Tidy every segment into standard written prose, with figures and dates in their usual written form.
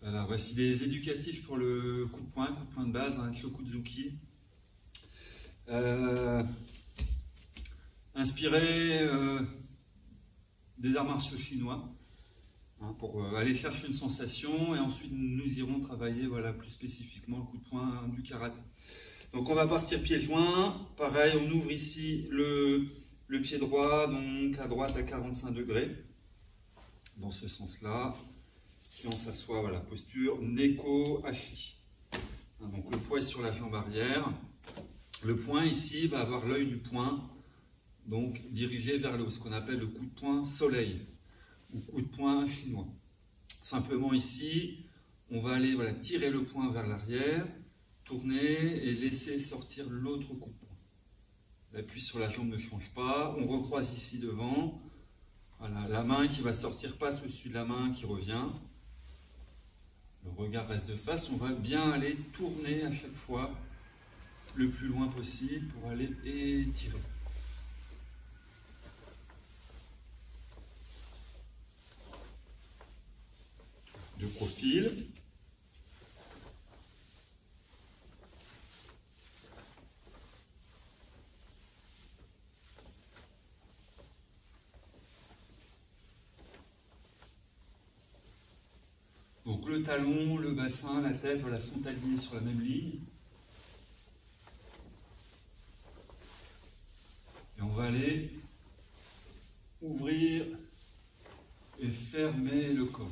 Voilà, voici des éducatifs pour le coup de poing de base, hein, Shokudzuki. Inspiré des arts martiaux chinois, hein, pour aller chercher une sensation, et ensuite nous irons travailler voilà, plus spécifiquement le coup de poing du karaté. Donc on va partir pied joint, pareil, on ouvre ici le pied droit, donc à droite à 45 degrés, dans ce sens-là. Puis on s'assoit, voilà, posture Neko Hachi. Donc le poids est sur la jambe arrière. Le poing ici va avoir l'œil du poing, donc dirigé vers le haut, ce qu'on appelle le coup de poing soleil, ou coup de poing chinois. Simplement ici, on va aller voilà, tirer le poing vers l'arrière, tourner et laisser sortir l'autre coup de poing. L'appui sur la jambe ne change pas, on recroise ici devant. Voilà, la main qui va sortir passe au-dessus de la main qui revient. Le regard reste de face, on va bien aller tourner à chaque fois le plus loin possible pour aller étirer. De profil. Donc le talon, le bassin, la tête, voilà, sont alignés sur la même ligne. Et on va aller ouvrir et fermer le corps.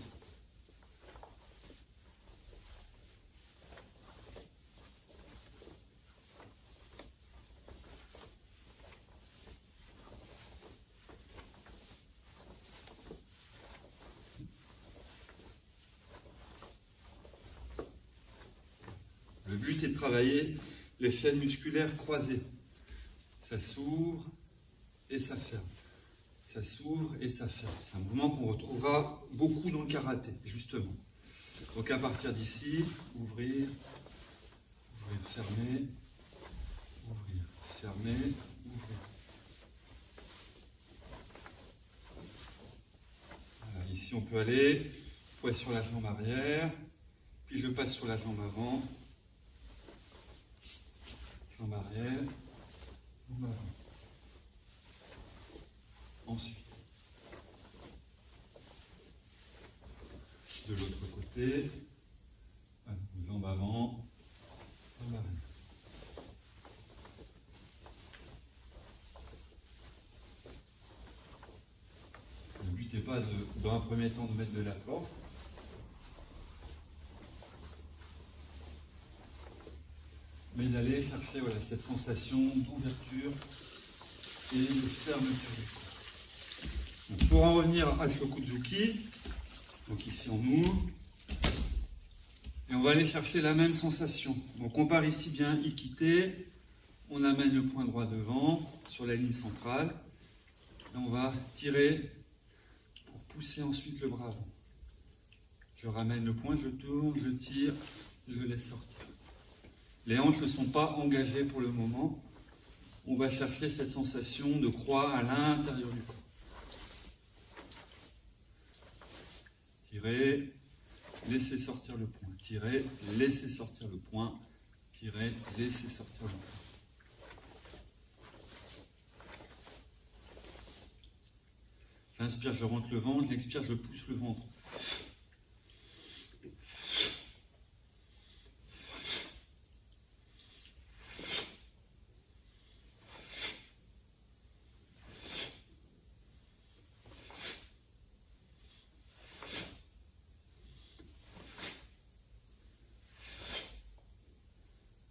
Le but est de travailler les chaînes musculaires croisées. Ça s'ouvre et ça ferme. Ça s'ouvre et ça ferme. C'est un mouvement qu'on retrouvera beaucoup dans le karaté, justement. Donc à partir d'ici, ouvrir, ouvrir, fermer, ouvrir, fermer, ouvrir. Voilà, ici on peut aller, poids sur la jambe arrière, puis je passe sur la jambe avant, jambe arrière, jambe avant. Ensuite, de l'autre côté, jambe avant, jambe arrière. Le but n'est pas, dans un premier temps, de mettre de la force. Mais d'aller chercher voilà, cette sensation d'ouverture et de fermeture du corps. Donc, pour en revenir à Shokudzuki, donc ici on ouvre, et on va aller chercher la même sensation. Donc on part ici bien Ikité, on amène le poing droit devant, sur la ligne centrale, et on va tirer pour pousser ensuite le bras avant. Je ramène le poing, je tourne, je tire, je laisse sortir. Les hanches ne sont pas engagées pour le moment. On va chercher cette sensation de croix à l'intérieur du corps. Tirer, laissez sortir le poing. Tirer, laissez sortir le poing. Tirer, laissez sortir le poing. J'inspire, je rentre le ventre. J'expire, je pousse le ventre.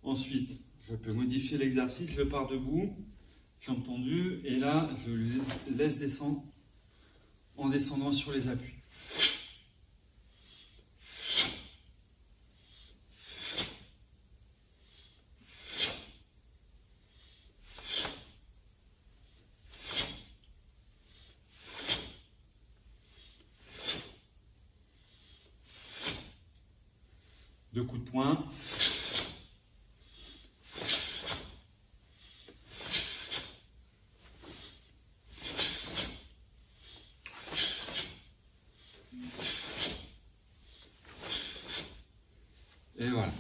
Ensuite, je peux modifier l'exercice, je pars debout, jambes tendues, et là, je laisse descendre en descendant sur les appuis. Deux coups de poing. Et voilà.